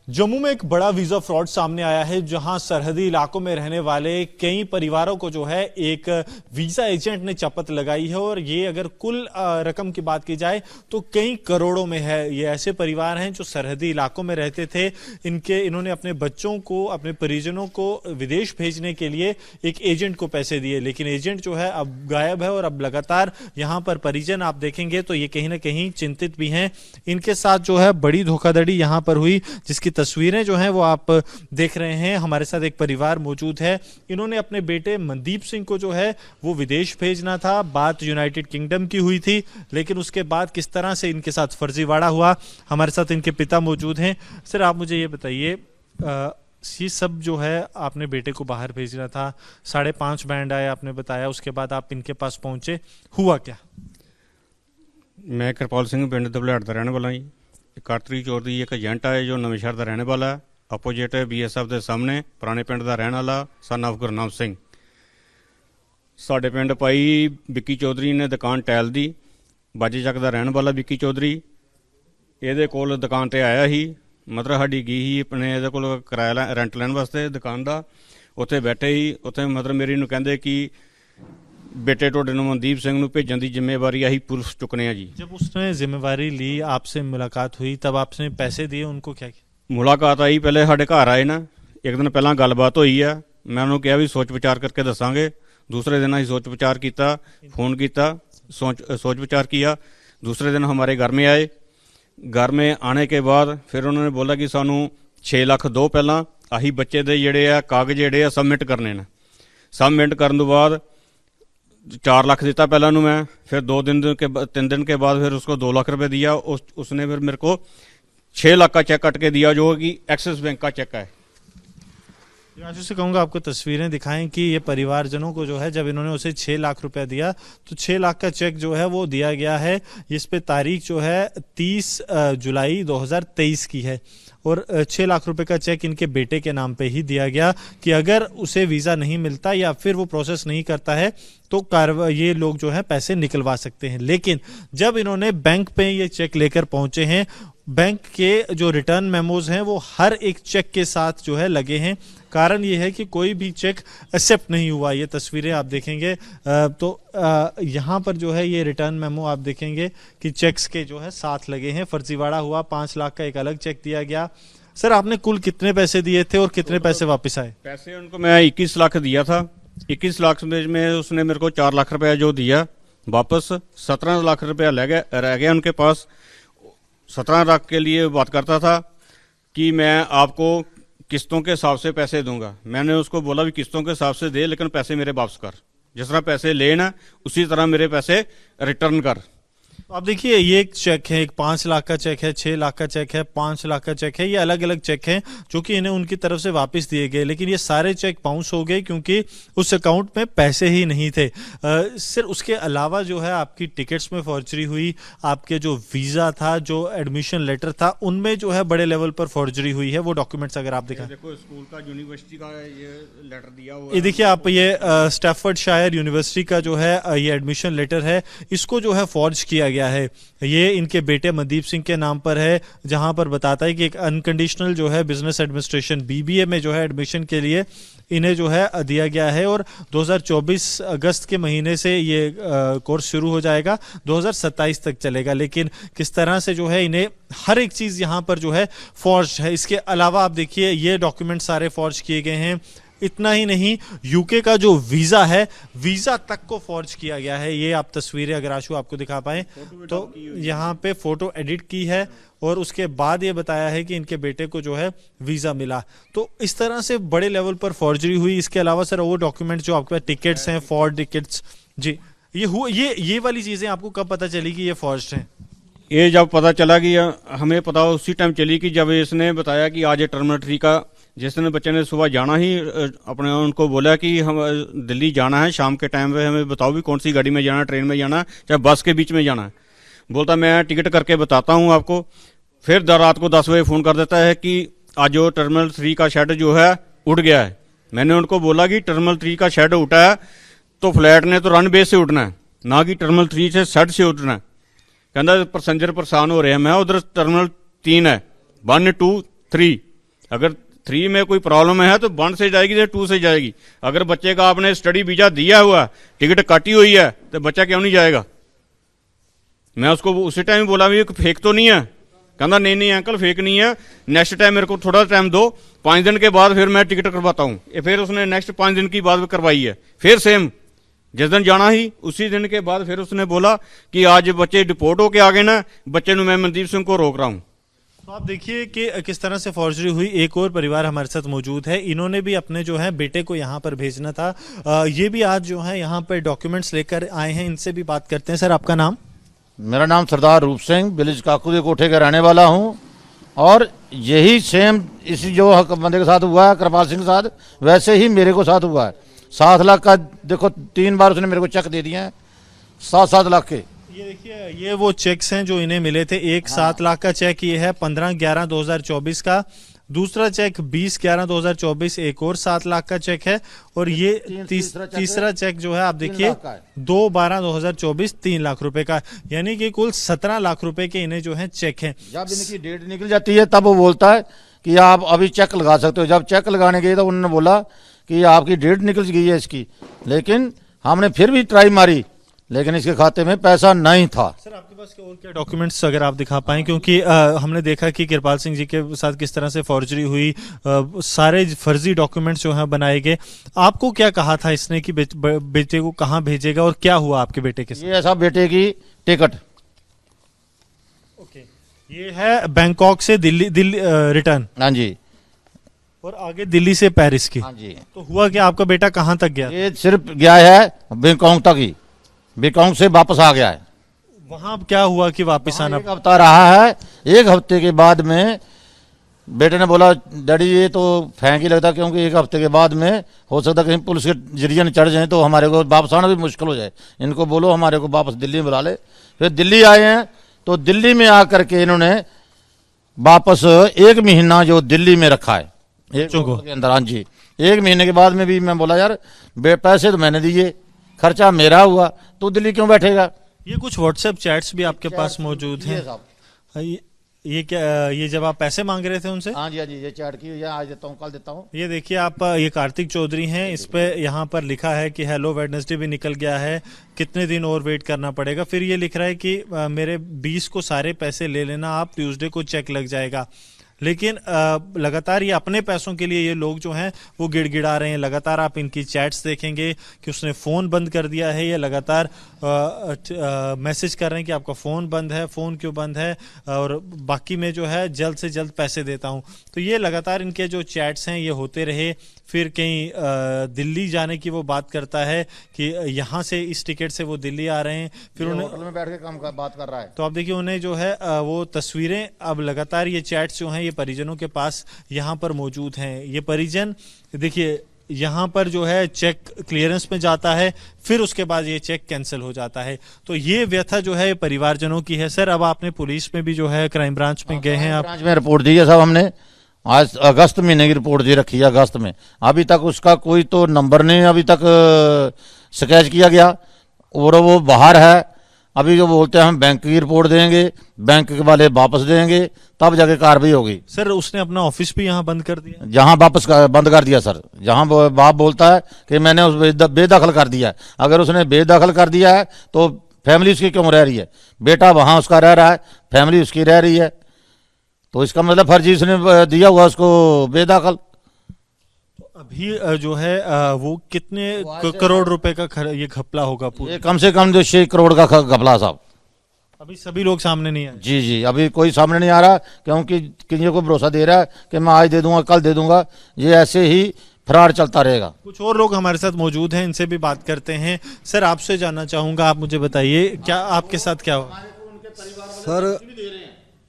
जम्मू में एक बड़ा वीजा फ्रॉड सामने आया है, जहां सरहदी इलाकों में रहने वाले कई परिवारों को जो है एक वीजा एजेंट ने चपत लगाई है। और ये अगर कुल रकम की बात की जाए तो कई करोड़ों में है। ये ऐसे परिवार हैं जो सरहदी इलाकों में रहते थे। इन्होंने अपने बच्चों को, अपने परिजनों को विदेश भेजने के लिए एक एजेंट को पैसे दिए, लेकिन एजेंट जो है अब गायब है। और अब लगातार यहां पर परिजन आप देखेंगे तो ये कहीं ना कहीं चिंतित भी हैं। इनके साथ जो है बड़ी धोखाधड़ी यहां पर हुई, जिसकी तस्वीरें जो हैं वो आप देख रहे हैं। हमारे साथ एक परिवार मौजूद है। इन्होंने अपने बेटे मनदीप सिंह को जो है वो विदेश भेजना था। बात यूनाइटेड किंगडम की हुई थी, लेकिन उसके बाद किस तरह से इनके साथ फर्जीवाड़ा हुआ। हमारे साथ इनके पिता मौजूद हैं। सर, आप मुझे ये बताइए, ये सब जो है आपने बेटे को बाहर भेजना था, 5.5 बैंड आए आपने बताया, उसके बाद आप इनके पास पहुंचे, हुआ क्या? मैं कृपाल सिंह पिंड दबलैड़ का रहने वाला जी। ਕਾਰਤਰੀ ਚੌਰ ਦੀ ਇੱਕ ਏਜੰਟ ਹੈ ਜੋ ਨਵੇਂ ਸ਼ਹਿਰ ਦਾ ਰਹਿਣ ਵਾਲਾ ਹੈ। ਆਪੋਜੀਟ BSF ਦੇ ਸਾਹਮਣੇ ਪੁਰਾਣੇ ਪਿੰਡ ਦਾ ਰਹਿਣ ਵਾਲਾ ਸਨ ਆਫ ਗੁਰਨਾਮ ਸਿੰਘ। ਸਾਡੇ ਪਿੰਡ ਭਾਈ ਵਿੱਕੀ ਚੌਧਰੀ ਨੇ ਦੁਕਾਨ ਟੈਲ ਦੀ, ਬਾਜੇ ਚੱਕ ਦਾ ਰਹਿਣ ਵਾਲਾ ਵਿੱਕੀ ਚੌਧਰੀ। ਇਹਦੇ ਕੋਲ ਦੁਕਾਨ 'ਤੇ ਆਇਆ ਸੀ, ਮਤਲਬ ਸਾਡੀ ਗਈ ਸੀ ਆਪਣੇ ਇਹਦੇ ਕੋਲ ਕਿਰਾਇਆ ਰੈਂਟ ਲੈਣ ਵਾਸਤੇ ਦੁਕਾਨ ਦਾ। ਉੱਥੇ ਬੈਠੇ ਸੀ, ਉੱਥੇ ਮਤਲਬ ਮੇਰੀ ਨੂੰ ਕਹਿੰਦੇ ਕਿ बेटे टोडे मनदीप सिंह नूं भेजण दी जिम्मेवारी असीं पुलिस चुकने जी। जब उसने जिम्मेवारी ली, आपसे मुलाकात हुई, तब आपने पैसे दिए उनको? क्या मुलाकात आई, पहले साडे घर आए ना, एक दिन पहला गलबात हुई है। मैं उन्होंने कहा भी सोच विचार करके दसांगे। दूसरे दिन असीं सोच विचार किया, फोन किया, सोच विचार किया। दूसरे दिन हमारे घर में आए। घर में आने के बाद फिर उन्होंने बोला कि सानू 6 लाख दो पहला, असीं बच्चे दे जिहड़े आ कागज जिहड़े आ सबमिट करने ने। सबमिट करन तो बाद 4 लाख दिता पहला नू मैं, फिर 3 दिन के बाद फिर उसको 2 लाख रुपए दिया। उसने फिर मेरे को 6 लाख का चेक कट के दिया, जो कि एक्सिस बैंक का चेक है। राजू से कहूंगा आपको तस्वीरें दिखाएं कि ये परिवारजनों को जो है, जब इन्होंने उसे 6 लाख रुपया दिया तो 6 लाख का चेक जो है वो दिया गया है। इस पे तारीख जो है 30 जुलाई 2023 की है। और 6 लाख रुपए का चेक इनके बेटे के नाम पे ही दिया गया कि अगर उसे वीज़ा नहीं मिलता या फिर वो प्रोसेस नहीं करता है तो ये लोग जो है पैसे निकलवा सकते हैं। लेकिन जब इन्होंने बैंक पे ये चेक लेकर पहुंचे हैं, बैंक के जो रिटर्न मेमोज हैं वो हर एक चेक के साथ जो है लगे हैं। कारण ये है कि कोई भी चेक एक्सेप्ट नहीं हुआ। ये तस्वीरें आप देखेंगे तो यहाँ पर जो है ये रिटर्न मेमो आप देखेंगे कि चेक्स के जो है साथ लगे हैं। फर्जीवाड़ा हुआ, 5 लाख का एक अलग चेक दिया गया। सर, आपने कुल कितने पैसे दिए थे और कितने पैसे वापस आए? पैसे उनको मैं 21 लाख दिया था। 21 लाख में उसने मेरे को 4 लाख रुपया जो दिया वापस, 17 लाख रुपया रह गया उनके पास। 17 लाख के लिए बात करता था कि मैं आपको किस्तों के हिसाब से पैसे दूंगा। मैंने उसको बोला भी किस्तों के हिसाब से दे, लेकिन पैसे मेरे वापस कर। जिस तरह पैसे लेना उसी तरह मेरे पैसे रिटर्न कर। तो आप देखिए, ये एक चेक है, एक 5 लाख का चेक है, 6 लाख का चेक है, 5 लाख का चेक है। ये अलग अलग चेक हैं जो कि इन्हें उनकी तरफ से वापस दिए गए, लेकिन ये सारे चेक बाउंस हो गए क्योंकि उस अकाउंट में पैसे ही नहीं थे। सिर्फ उसके अलावा जो है आपकी टिकट्स में फॉर्जरी हुई, आपके जो वीज़ा था, जो एडमिशन लेटर था, उनमें जो है बड़े लेवल पर फॉर्जरी हुई है। वो डॉक्यूमेंट्स अगर आप दिखाएं, देखो स्कूल का, यूनिवर्सिटी का ये लेटर दिया हुआ है। ये देखिए आप, ये स्टैफर्डशायर यूनिवर्सिटी का जो है ये एडमिशन लेटर है, इसको जो है फॉर्ज किया गया है। ये इनके बेटे मनदीप सिंह के नाम पर है, जहां पर बताता है कि एक अनकंडीशनल जो है बिजनेस एडमिनिस्ट्रेशन BBA में जो है एडमिशन के लिए इन्हें जो है दिया गया है। और 2024 अगस्त के महीने से ये कोर्स शुरू हो जाएगा, 2027 तक चलेगा। लेकिन किस तरह से जो है इन्हें हर एक चीज़ यहाँ पर जो है फॉर्ज है। इसके अलावा आप देखिए, ये डॉक्यूमेंट सारे फॉर्ज किए गए हैं। इतना ही नहीं, यूके का जो वीज़ा है, वीज़ा तक को फॉर्ज किया गया है। ये आप तस्वीरें अगर आशु आपको दिखा पाए तो यहाँ पे फोटो एडिट की है और उसके बाद ये बताया है कि इनके बेटे को जो है वीज़ा मिला। तो इस तरह से बड़े लेवल पर फॉर्जरी हुई। इसके अलावा सर वो डॉक्यूमेंट जो आपके पास टिकट्स हैं, फॉर्ड टिकट्स जी, ये वाली चीज़ें आपको कब पता चली कि ये फॉर्ज्ड हैं? ये जब पता चला कि हमें पता उसी टाइम चली कि जब इसने बताया कि आज टर्मिनल 3 का, जिस दिन बच्चे ने सुबह जाना ही अपने उनको बोला कि हम दिल्ली जाना है शाम के टाइम पे, हमें बताओ भी कौन सी गाड़ी में जाना है, ट्रेन में जाना है, चाहे बस के बीच में जाना है। बोलता मैं टिकट करके बताता हूँ आपको। फिर रात को 10 बजे फ़ोन कर देता है कि आज जो टर्मिनल 3 का शेड जो है उठ गया है। मैंने उनको बोला कि टर्मिनल 3 का शेड उठा है तो फ्लैट ने तो रन बेस से उठना है, ना कि टर्मिनल 3 से शेड से उठना है। कहता पैसेंजर परेशान हो रहे हैं। मैं उधर टर्मिनल 3 है, 1 2 3 अगर 3 में कोई प्रॉब्लम है तो 1 से जाएगी या 2 से जाएगी। अगर बच्चे का आपने स्टडी वीजा दिया हुआ, टिकट काटी हुई है, तो बच्चा क्यों नहीं जाएगा? मैं उसको उसी टाइम बोला भी फेक तो नहीं है, कहना नहीं नहीं अंकल फेक नहीं है, नेक्स्ट टाइम मेरे को थोड़ा टाइम दो, 5 दिन के बाद फिर मैं टिकट करवाता हूँ। फिर उसने नेक्स्ट 5 दिन की बाद करवाई है, फिर सेम जिस दिन जाना ही उसी दिन के बाद फिर उसने बोला कि आज बच्चे डिपोर्ट होके आ गए ना, बच्चे मैं मनदीप सिंह को रोक रहा हूँ। तो आप देखिए कि किस तरह से फॉर्जरी हुई। एक और परिवार हमारे साथ मौजूद है, इन्होंने भी अपने जो है बेटे को यहाँ पर भेजना था, ये भी आज जो है यहाँ पर डॉक्यूमेंट्स लेकर आए हैं, इनसे भी बात करते हैं। सर आपका नाम? मेरा नाम सरदार रूप सिंह, विलेज काकूदे कोठे का रहने वाला हूँ। और यही सेम इसी जो बंदे के साथ हुआ है कृपाल सिंह के साथ, वैसे ही मेरे को साथ हुआ है। 7 लाख का देखो 3 बार उसने मेरे को चेक दे दिए हैं, 7-7 लाख के। ये देखिए ये वो चेक्स हैं जो इन्हें मिले थे। एक 7 लाख का चेक ये है 15/11/2024 का, दूसरा चेक 20/11/2024, एक और 7 लाख का चेक है, और ये तीसरा चेक जो है आप देखिए 2/12/2024 3 लाख रुपए का, यानी कि कुल 17 लाख रुपए के इन्हें जो है चेक हैं। जब इनकी डेट निकल जाती है तब वो बोलता है कि आप अभी चेक लगा सकते हो। जब चेक लगाने गए तो उन्होंने बोला कि आपकी डेट निकल गई है इसकी, लेकिन हमने फिर भी ट्राई मारी, लेकिन इसके खाते में पैसा नहीं था। सर आपके पास और क्या डॉक्यूमेंट्स अगर आप दिखा पाएं, क्योंकि हमने देखा कि कृपाल सिंह जी के साथ किस तरह से फॉर्जरी हुई, सारे फर्जी डॉक्यूमेंट्स जो हैं बनाए गए। आपको क्या कहा था इसने कि बेटे को कहाँ भेजेगा, और क्या हुआ आपके बेटे के साथ? ये ऐसा बेटे की टिकट, ओके, ये है बैंकॉक से दिल्ली रिटर्न, हाँ जी, और आगे दिल्ली से पेरिस की। हाँ जी। तो हुआ कि आपका बेटा कहाँ तक गया? ये सिर्फ गया है बैंकॉक तक ही, बैंकॉक से वापस आ गया है। वहां क्या हुआ कि वापस आना? 1 हफ्ता रहा है। 1 हफ्ते के बाद में बेटे ने बोला डैडी ये तो फेंक ही लगता, क्योंकि 1 हफ्ते के बाद में हो सकता कहीं पुलिस के जरिए चढ़ जाए तो हमारे को वापस आना भी मुश्किल हो जाए। इनको बोलो हमारे को वापस दिल्ली में बुला ले। फिर दिल्ली आए हैं, तो दिल्ली में आकर के इन्होंने वापस 1 महीना जो दिल्ली में रखा है के अंदर। हाँ जी, 1 महीने के बाद में भी मैं बोला यार पैसे तो मैंने दिए, खर्चा मेरा हुआ, तो दिल्ली क्यों बैठेगा। ये कुछ व्हाट्सएप चैट्स भी आपके पास मौजूद हैं? ये क्या, ये जब आप पैसे मांग रहे थे उनसे? हाँ जी, हाँ जी, ये चैट की है, आज देता हूँ कल देता हूँ। ये देखिए आप, ये कार्तिक चौधरी हैं, इस पे यहाँ पर लिखा है कि हेलो वेडनेसडे भी निकल गया है, कितने दिन और वेट करना पड़ेगा। फिर ये लिख रहा है कि मेरे 20 को सारे पैसे ले लेना आप, ट्यूसडे को चेक लग जाएगा। लेकिन लगातार ये अपने पैसों के लिए ये लोग जो हैं वो गिड़गिड़ा रहे हैं। लगातार आप इनकी चैट्स देखेंगे कि उसने फ़ोन बंद कर दिया है, ये लगातार मैसेज कर रहे हैं कि आपका फ़ोन बंद है, फ़ोन क्यों बंद है, और बाकी में जो है जल्द से जल्द पैसे देता हूं। तो ये लगातार इनके जो चैट्स हैं ये होते रहे। फिर कहीं दिल्ली जाने की वो बात करता है कि यहाँ से इस टिकट से वो दिल्ली आ रहे हैं, फिर उन्हें होटल में बैठ के काम बात कर रहा है। तो आप देखिए उन्हें जो है वो तस्वीरें, अब लगातार ये चैट्स जो हैं ये परिजनों के पास यहाँ पर मौजूद हैं। ये परिजन देखिए यहाँ पर जो है चेक क्लियरेंस में जाता है, फिर उसके बाद ये चेक कैंसिल हो जाता है। तो ये व्यथा जो है परिवारजनों की है। सर अब आपने पुलिस में भी जो है क्राइम ब्रांच में गए हैं आप? ब्रांच में रिपोर्ट दी है साहब हमने, आज अगस्त महीने की रिपोर्ट दे रखी है, अगस्त में। अभी तक उसका कोई तो नंबर नहीं अभी तक स्केच किया गया, और वो बाहर है। अभी जो बोलते हैं हम बैंक की रिपोर्ट देंगे, बैंक के वाले वापस देंगे, तब जाके कार्रवाई होगी। सर उसने अपना ऑफिस भी यहाँ बंद कर दिया? जहां वापस बंद कर दिया सर, जहां बाप बोलता है कि मैंने उस बेदखल कर दिया है। अगर उसने बेदखल कर दिया है तो फैमिली उसकी क्यों रह रही है? बेटा वहां उसका रह रहा है, फैमिली उसकी रह रही है, तो इसका मतलब फर्जी उसने दिया हुआ उसको बेदखल। अभी जो है वो कितने करोड़ रुपए का ये घपला होगा पूरा? ये कम से कम जो 6 करोड़ का घपला साहब। अभी सभी लोग सामने नहीं आए? जी जी, अभी कोई सामने नहीं आ रहा, क्योंकि किसी को भरोसा दे रहा है कि मैं आज दे दूंगा कल दे दूंगा, ये ऐसे ही फरार चलता रहेगा। कुछ और लोग हमारे साथ मौजूद हैं, इनसे भी बात करते हैं। सर आपसे जानना चाहूंगा, आप मुझे बताइए क्या आपके साथ क्या हुआ? सर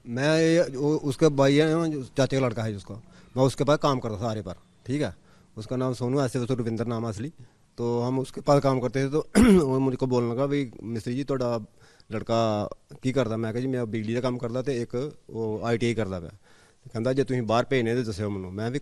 मैं उसके भाई है, चाचे का लड़का है जिसको, मैं उसके पास काम करता था सारे पर, ठीक है। उसका नाम सोनू, ऐसे वैसे रुविंदर नाम है असली। तो हम उसके पास काम करते थे, तो मुझको बोलने लगा भाई मिस्त्री जी थोड़ा लड़का की करता। मैं कहा जी मैं बिजली का काम करता, तो एक वो ITI करता पाया। कहता जे तुम बाहर भेजने तो दस्यो मैनूं। मैं भी